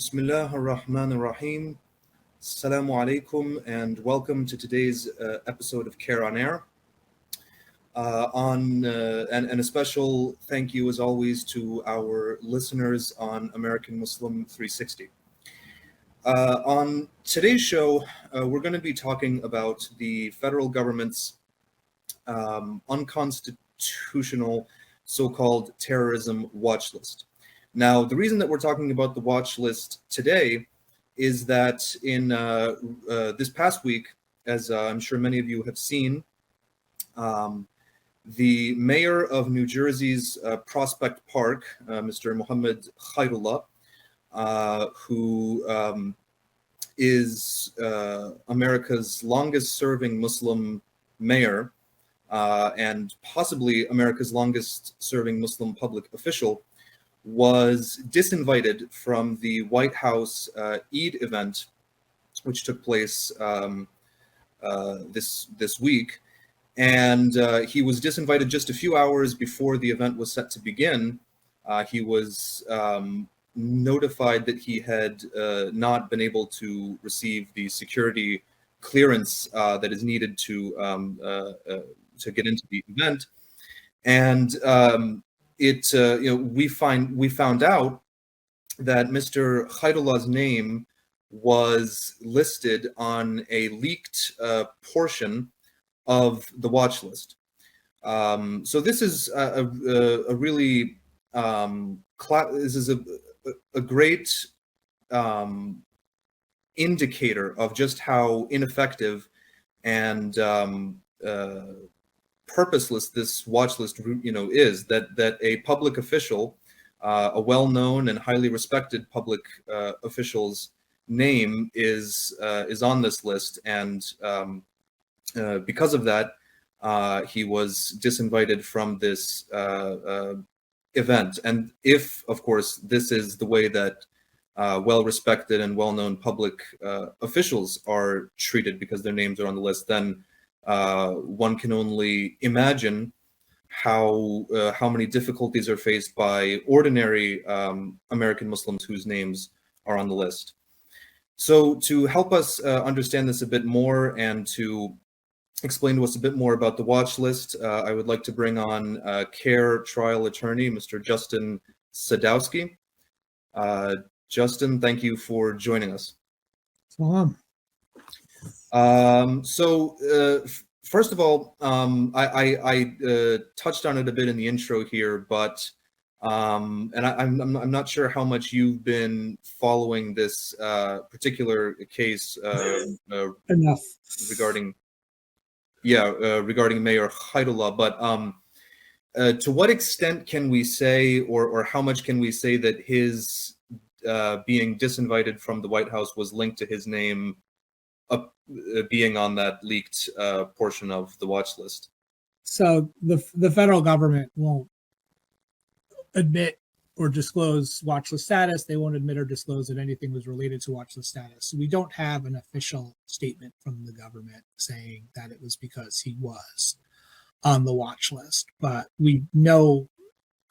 Bismillah ar-Rahman ar-Rahim. Assalamu alaikum and welcome to today's episode of CAIR on Air. And a special thank you as always to our listeners on American Muslim 360. On today's show, we're going to be talking about the federal government's unconstitutional so-called terrorism watch list. Now, the reason that we're talking about the watch list today is that in this past week, as I'm sure many of you have seen, the mayor of New Jersey's Prospect Park, Mr. Mohammed Khairullah, who is America's longest-serving Muslim mayor and possibly America's longest-serving Muslim public official, was disinvited from the White House Eid event, which took place this week. And he was disinvited just a few hours before the event was set to begin. He was notified that he had not been able to receive the security clearance that is needed to get into the event. And we found out that Mr. Khairullah's name was listed on a leaked portion of the watch list. So this is a really this is a great indicator of just how ineffective and purposeless this watch list, is. That a public official, a well-known and highly respected public official's name is on this list, and because of that, he was disinvited from this event. And if, of course, this is the way that well-respected and well-known public officials are treated because their names are on the list, then one can only imagine how many difficulties are faced by ordinary American Muslims whose names are on the list. So to help us understand this a bit more and to explain to us a bit more about the watch list, I would like to bring on CAIR trial attorney, Mr. Justin Sadowski. Justin, thank you for joining us. First of all, I touched on it a bit in the intro here, but and I'm not sure how much you've been following this particular case enough regarding Mayor Khairullah, but to what extent can we say, or how much can we say that his being disinvited from the White House was linked to his name being on that leaked portion of the watch list? So the federal government won't admit or disclose watch list status. They won't admit or disclose that anything was related to watch list status. So we don't have an official statement from the government saying that it was because he was on the watch list. But we know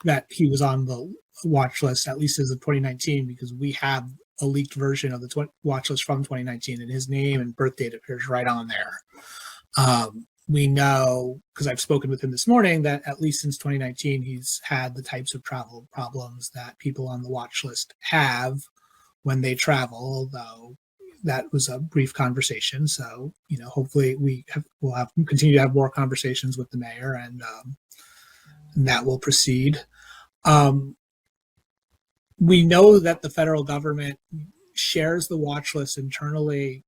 that he was on the watch list, at least as of 2019, because we have a leaked version of the watch list from 2019, and his name and birth date appears right on there. We know, because I've spoken with him this morning, that at least since 2019, he's had the types of travel problems that people on the watch list have when they travel, though that was a brief conversation. So, hopefully we'll continue to have more conversations with the mayor, and that will proceed. We know that the federal government shares the watch list internally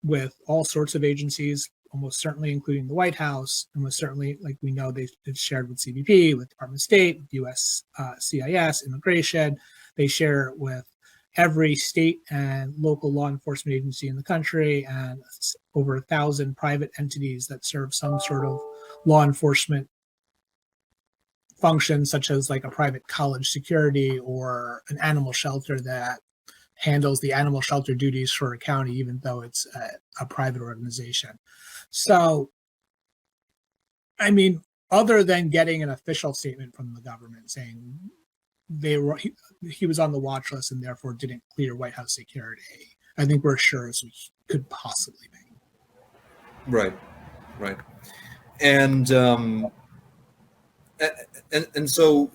with all sorts of agencies, almost certainly including the White House, and most certainly, like we know, they've shared with CBP, with Department of State, with US CIS, Immigration. They share it with every state and local law enforcement agency in the country, and over 1,000 private entities that serve some sort of law enforcement function, such as like a private college security or an animal shelter that handles the animal shelter duties for a county, even though it's a private organization. So, I mean, other than getting an official statement from the government saying he was on the watch list and therefore didn't clear White House security. I think we're as sure as we could possibly be. Right. And so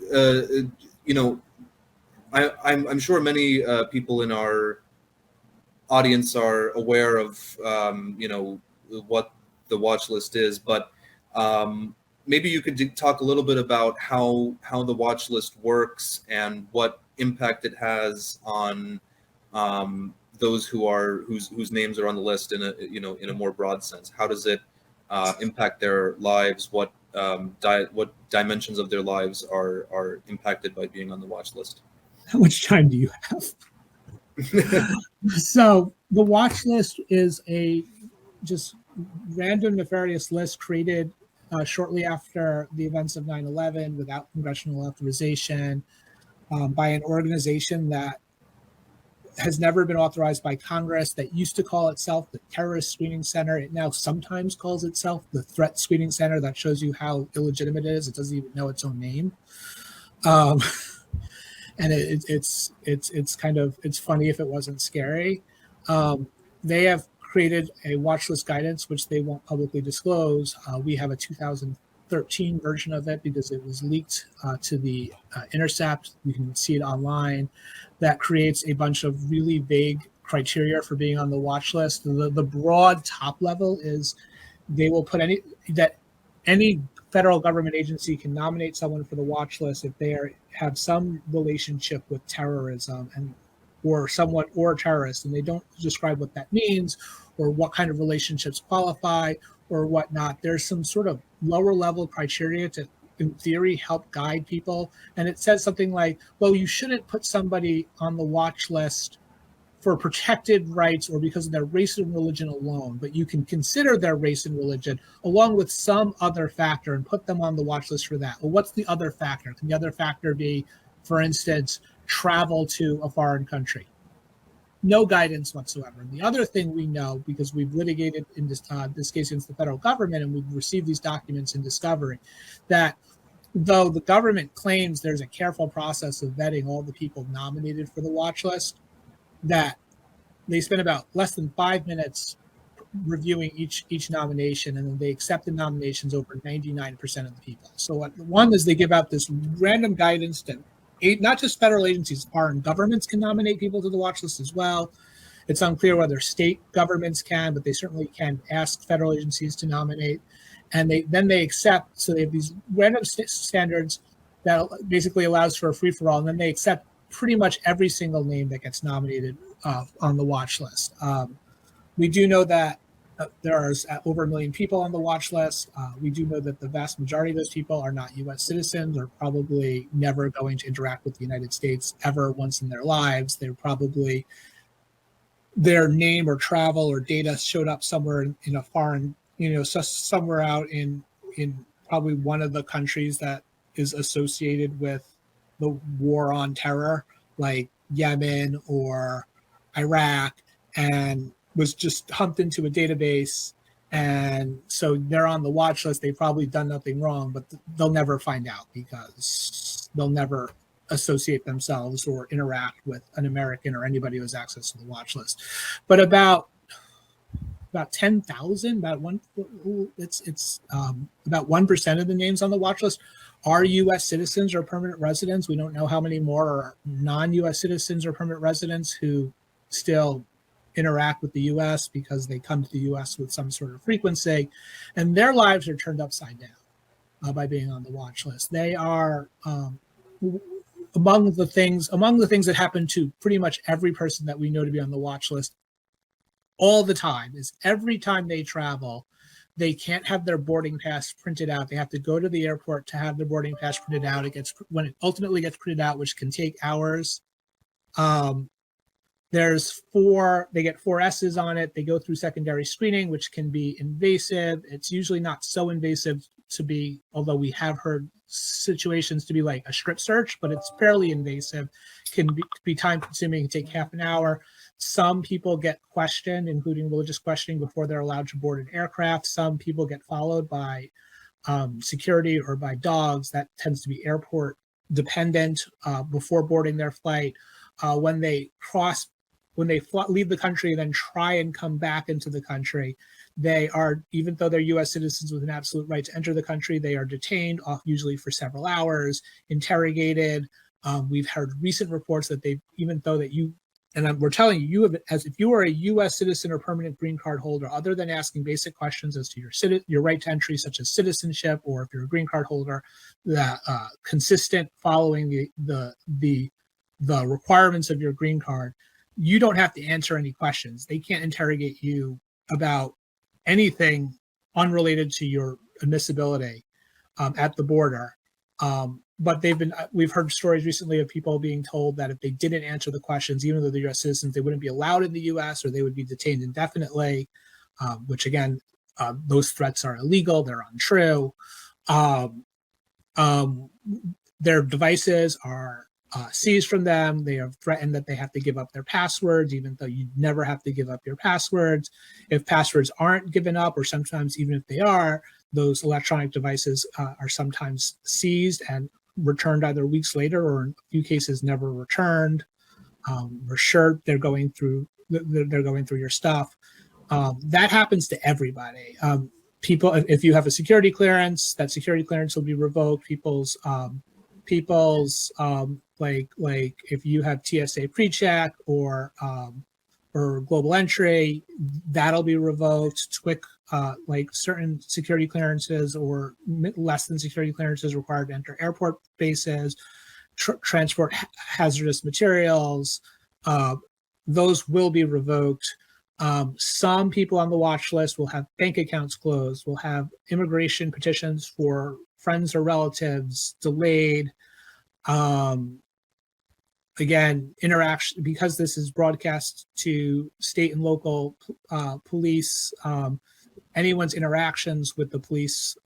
I'm sure many people in our audience are aware of what the watch list is, but maybe you could talk a little bit about how the watch list works and what impact it has on those whose names are on the list in a more broad sense. How does it impact their lives? What dimensions of their lives are impacted by being on the watch list? How much time do you have? So the watch list is a just random nefarious list created shortly after the events of 9/11 without congressional authorization by an organization that has never been authorized by Congress, that used to call itself the Terrorist Screening Center. It now sometimes calls itself the Threat Screening Center. That shows you how illegitimate it is. It doesn't even know its own name. And it's kind of, it's funny if it wasn't scary. They have created a watch list guidance, which they won't publicly disclose. We have a 2013 version of it because it was leaked to the Intercept. You can see it online. That creates a bunch of really vague criteria for being on the watch list. The broad top level is they will put any federal government agency can nominate someone for the watch list if they have some relationship with terrorism or a terrorist, and they don't describe what that means or what kind of relationships qualify or whatnot. There's some sort of lower level criteria to, in theory, help guide people. And it says something like, well, you shouldn't put somebody on the watch list for protected rights or because of their race and religion alone, but you can consider their race and religion along with some other factor and put them on the watch list for that. Well, what's the other factor? Can the other factor be, for instance, travel to a foreign country? No guidance whatsoever. And the other thing we know, because we've litigated in this case against the federal government and we've received these documents in discovery, that though the government claims there's a careful process of vetting all the people nominated for the watch list, that they spend about less than 5 minutes reviewing each nomination, and then they accept the nominations over 99% of the people. So what one is, they give out this random guidance to not just federal agencies, foreign governments can nominate people to the watch list as well. It's unclear whether state governments can, but they certainly can ask federal agencies to nominate. And they accept, so they have these random standards that basically allows for a free-for-all, and then they accept pretty much every single name that gets nominated on the watch list. We do know that there's over 1 million people on the watch list. We do know that the vast majority of those people are not U.S. citizens, or probably never going to interact with the United States ever once in their lives. They're probably, their name or travel or data showed up somewhere in a foreign, somewhere out in probably one of the countries that is associated with the war on terror, like Yemen or Iraq, and was just humped into a database. And so they're on the watch list. They've probably done nothing wrong, but they'll never find out because they'll never associate themselves or interact with an American or anybody who has access to the watch list. But about 10,000, about 1% of the names on the watch list are U.S. citizens or permanent residents. We don't know how many more are non-U.S. citizens or permanent residents who still interact with the U.S. because they come to the U.S. with some sort of frequency, and their lives are turned upside down by being on the watch list. They are among the things that happen to pretty much every person that we know to be on the watch list all the time is every time they travel, they can't have their boarding pass printed out. They have to go to the airport to have their boarding pass printed out. When it ultimately gets printed out, which can take hours. They get 4 S's on it. They go through secondary screening, which can be invasive. It's usually not so invasive to be, although we have heard situations to be like a strip search, but it's fairly invasive, can be time consuming, can take half an hour. Some people get questioned, including religious questioning, before they're allowed to board an aircraft. Some people get followed by security or by dogs. That tends to be airport dependent before boarding their flight. When they leave the country, then try and come back into the country, they are, even though they're U.S. citizens with an absolute right to enter the country, they are detained, usually for several hours, interrogated. We've heard recent reports that even though that we're telling you, as if you are a U.S. citizen or permanent green card holder, other than asking basic questions as to your right to entry, such as citizenship, or if you're a green card holder, that consistent following the requirements of your green card, you don't have to answer any questions. They can't interrogate you about anything unrelated to your admissibility at the border. But we've heard stories recently of people being told that if they didn't answer the questions, even though they're U.S. citizens, they wouldn't be allowed in the U.S. or they would be detained indefinitely, which again, those threats are illegal, they're untrue. Their devices are seized from them. They are threatened that they have to give up their passwords, even though you never have to give up your passwords. If passwords aren't given up, or sometimes even if they are, those electronic devices are sometimes seized and returned either weeks later, or in a few cases never returned. We're sure they're going through your stuff. That happens to everybody. People, if you have a security clearance, that security clearance will be revoked. People's like if you have TSA pre-check or global entry, that'll be revoked. Like certain security clearances or less than security clearances required to enter airport bases, transport hazardous materials, those will be revoked. Some people on the watch list will have bank accounts closed, will have immigration petitions for friends or relatives delayed. Again, interaction, because this is broadcast to state and local police, anyone's interactions with the police,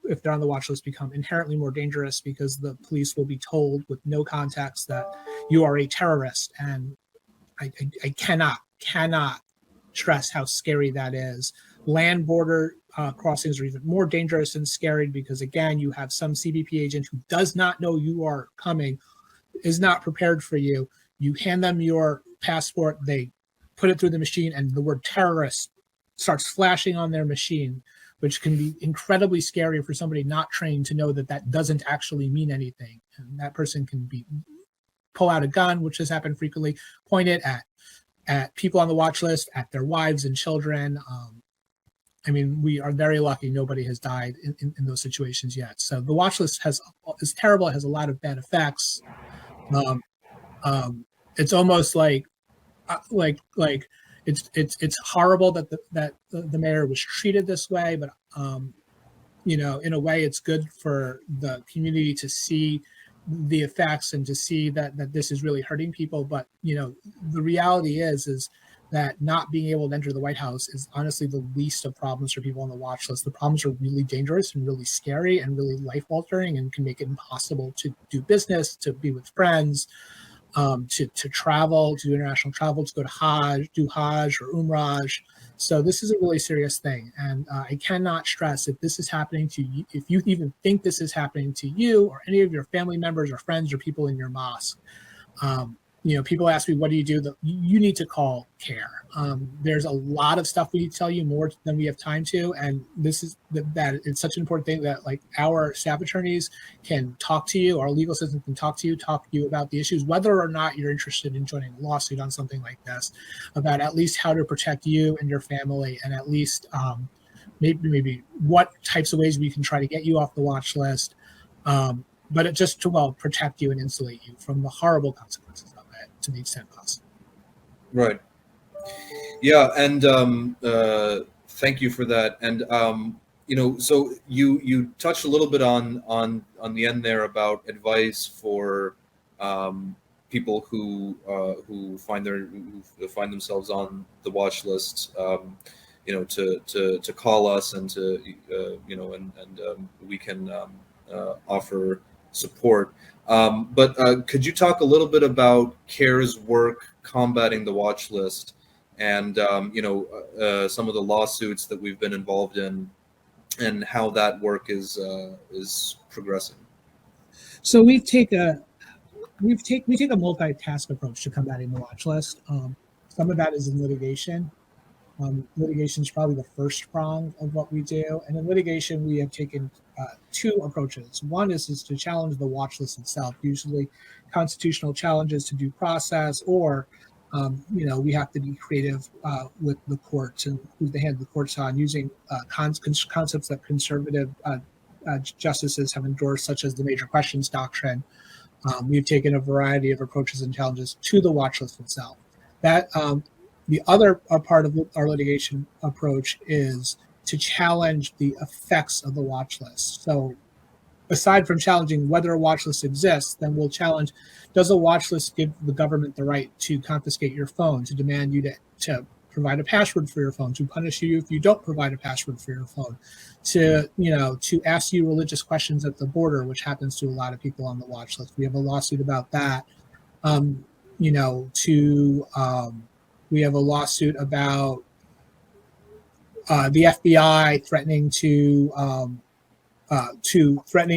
if they're on the watch list, become inherently more dangerous, because the police will be told with no context that you are a terrorist. And I cannot stress how scary that is. Land border crossings are even more dangerous and scary, because again, you have some CBP agent who does not know you are coming, is not prepared for you. You hand them your passport, they put it through the machine, and the word terrorist starts flashing on their machine, which can be incredibly scary for somebody not trained to know that that doesn't actually mean anything. And that person can pull out a gun, which has happened frequently, point it at people on the watch list, at their wives and children. I mean, we are very lucky nobody has died in those situations yet. So the watch list is terrible. It has a lot of bad effects. It's almost like it's horrible that the mayor was treated this way, but in a way, it's good for the community to see the effects and to see that this is really hurting people. But the reality is that not being able to enter the White House is honestly the least of problems for people on the watch list. The problems are really dangerous and really scary and really life-altering, and can make it impossible to do business, to be with friends, to travel, to do international travel, to go to do Hajj or Umrah. So this is a really serious thing. And I cannot stress, if this is happening to you, if you even think this is happening to you or any of your family members or friends or people in your mosque, people ask me, what do you do? You need to call CAIR. There's a lot of stuff we need to tell you, more than we have time to. And this is that it's such an important thing that like our staff attorneys can talk to you, our legal system can talk to you about the issues, whether or not you're interested in joining a lawsuit on something like this, about at least how to protect you and your family, and at least maybe what types of ways we can try to get you off the watch list. But it just to protect you and insulate you from the horrible consequences of it to the extent possible. Right. Yeah, and thank you for that. And so you touched a little bit on the end there about advice for people who find themselves on the watch list. To call us and to we can offer support. But could you talk a little bit about CAIR's work combating the watch list, and some of the lawsuits that we've been involved in, and how that work is progressing? So we take a multitask approach to combating the watch list. Some of that is in litigation. Litigation is probably the first prong of what we do. And in litigation, we have taken two approaches. One is to challenge the watch list itself, usually constitutional challenges to due process, or we have to be creative with the courts and who's the hand of the courts on using concepts that conservative justices have endorsed, such as the major questions doctrine. We've taken a variety of approaches and challenges to the watch list itself. That the other part of our litigation approach is to challenge the effects of the watch list. So aside from challenging whether a watch list exists, then we'll challenge, does a watch list give the government the right to confiscate your phone, to demand you to provide a password for your phone, to punish you if you don't provide a password for your phone, to ask you religious questions at the border, which happens to a lot of people on the watch list. We have a lawsuit about that. We have a lawsuit about the FBI threatening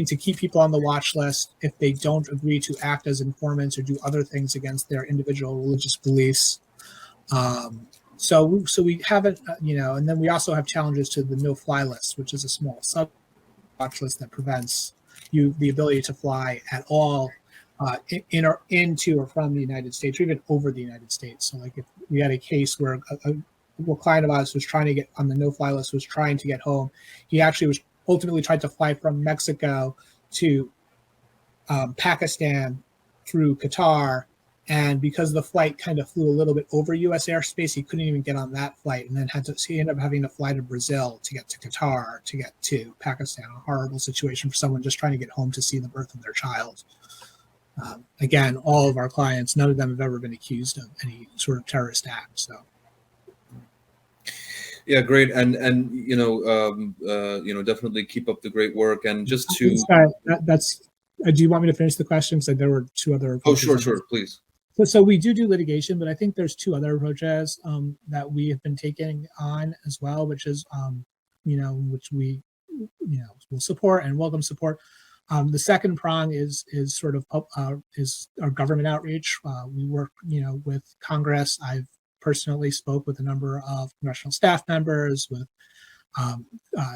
to keep people on the watch list if they don't agree to act as informants or do other things against their individual religious beliefs. So we haven't, and then we also have challenges to the no-fly list, which is a small sub watch list that prevents you the ability to fly at all into or from the United States, or even over the United States. So, like if we had a case where a client of ours was trying to get on the no-fly list, was trying to get home, he actually was ultimately tried to fly from Mexico to Pakistan through Qatar. And because the flight kind of flew a little bit over U.S. airspace, he couldn't even get on that flight, and then he ended up having to fly to Brazil to get to Qatar, to get to Pakistan. A horrible situation for someone just trying to get home to see the birth of their child. Again, all of our clients, none of them have ever been accused of any sort of terrorist act. So. Yeah, great, and definitely keep up the great work. And just to that's. Do you want me to finish the question? Because there were two other approaches. Oh, sure, please. So we do litigation, but I think there's two other approaches that we have been taking on as well, which is which we will support and welcome support. The second prong is sort of is our government outreach. We work with Congress. I've personally spoke with a number of congressional staff members, with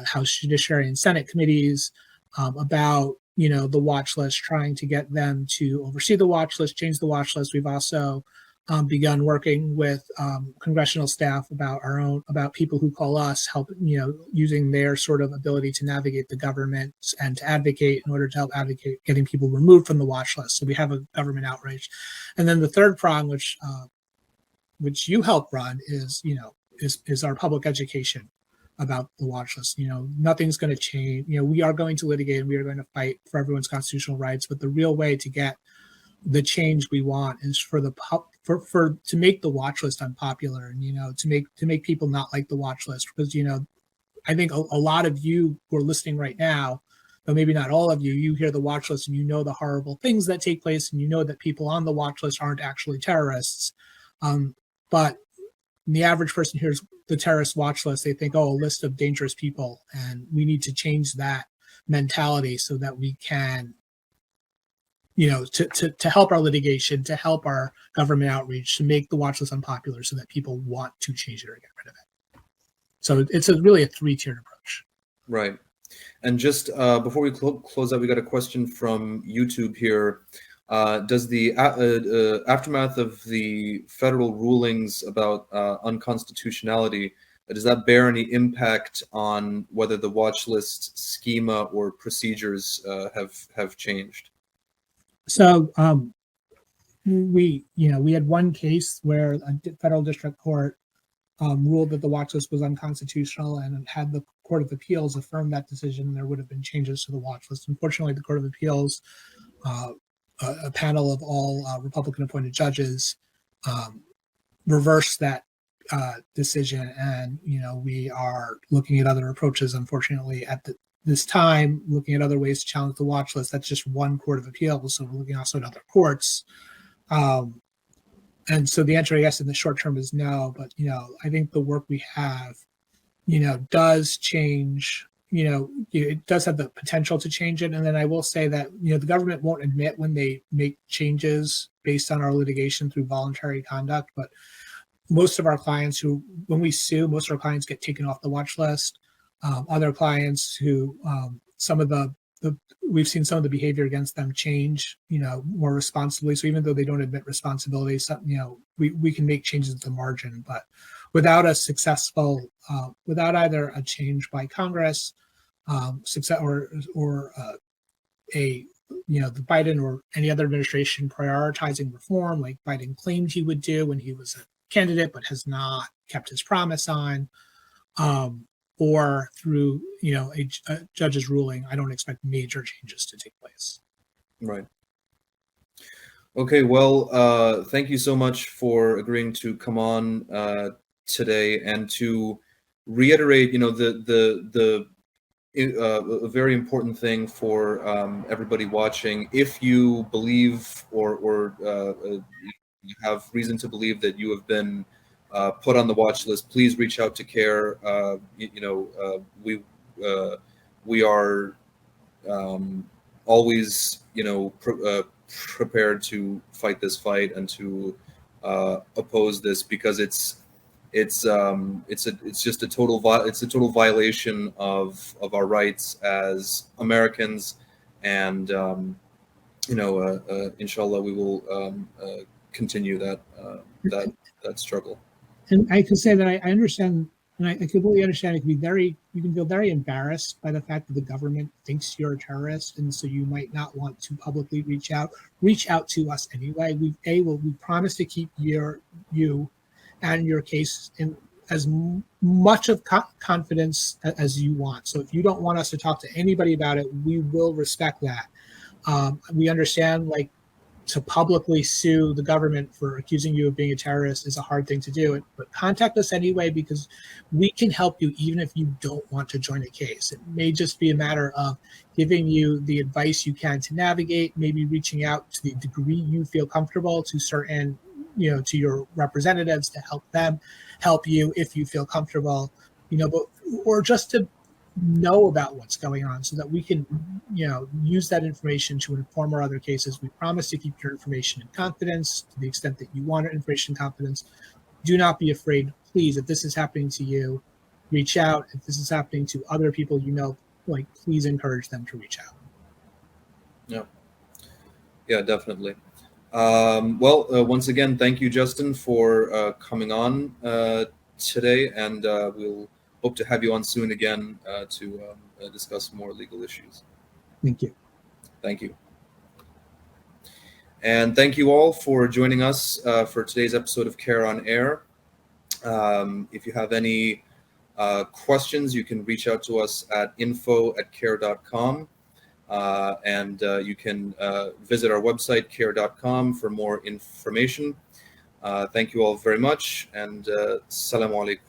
House Judiciary and Senate committees about the watch list, trying to get them to oversee the watch list, change the watch list. We've also begun working with congressional staff about people who call us, help using their sort of ability to navigate the government and to advocate in order to help advocate getting people removed from the watch list. So we have a government outreach, and then the third prong, which you help run, is our public education about the watch list. Nothing's going to change. We are going to litigate and we are going to fight for everyone's constitutional rights, but the real way to get the change we want is to make the watch list unpopular, and to make people not like the watch list. Because I think a lot of you who are listening right now, but maybe not all of you, you hear the watch list and the horrible things that take place, and that people on the watch list aren't actually terrorists. But the average person hears the terrorist watch list, they think, a list of dangerous people, and we need to change that mentality so that we can, to help our litigation, to help our government outreach, to make the watch list unpopular so that people want to change it or get rid of it. So it's really a three-tiered approach. Right. And just before we close out, we got a question from YouTube here. Does the aftermath of the federal rulings about unconstitutionality, does that bear any impact on whether the watch list schema or procedures have changed? So we had one case where a federal district court ruled that the watch list was unconstitutional, and had the Court of Appeals affirmed that decision, there would have been changes to the watch list. Unfortunately, the Court of Appeals, a panel of all Republican-appointed judges, reversed that decision, and we are looking at other approaches. Unfortunately, at this time, looking at other ways to challenge the watch list. That's just one Court of Appeals, so we're looking also at other courts. And so the answer, I guess, in the short term is no. But I think the work we have, does change it does have the potential to change it. And then I will say that, the government won't admit when they make changes based on our litigation through voluntary conduct. But most of our clients when we sue, most of our clients get taken off the watch list. Other clients who, we've seen some of the behavior against them change, more responsibly. So even though they don't admit responsibility, we can make changes at the margin. But without without either a change by Congress, success or the Biden or any other administration prioritizing reform like Biden claimed he would do when he was a candidate, but has not kept his promise on, or through a judge's ruling, I don't expect major changes to take place. Right. Okay. Well, thank you so much for agreeing to come on today and to reiterate, a very important thing for everybody watching. If you believe or have reason to believe that you have been put on the watch list, please reach out to CAIR. We are always, prepared to fight this fight and to oppose this, because it's just a total violation of our rights as Americans, and inshallah we will continue that struggle. And I can say that I understand, and I completely understand. You can feel very embarrassed by the fact that the government thinks you're a terrorist, and so you might not want to publicly reach out. Reach out to us anyway. We promise to keep you and your case in as much of confidence as you want. So if you don't want us to talk to anybody about it, we will respect that. We understand, to publicly sue the government for accusing you of being a terrorist is a hard thing to do, but contact us anyway, because we can help you even if you don't want to join a case. It may just be a matter of giving you the advice you can to navigate, maybe reaching out to the degree you feel comfortable to certain, to your representatives to help them help you if you feel comfortable, or just to know about what's going on so that we can, use that information to inform our other cases. We promise to keep your information in confidence to the extent that you want our information in confidence. Do not be afraid. Please, if this is happening to you, reach out. If this is happening to other people, please encourage them to reach out. Yeah, definitely. Once again, thank you, Justin, for coming on today, and we'll hope to have you on soon again to discuss more legal issues. Thank you. Thank you. And thank you all for joining us for today's episode of CAIR on Air. If you have any questions, you can reach out to us at info@cair.com. And you can visit our website, cair.com, for more information. Thank you all very much, and Assalamu alaikum.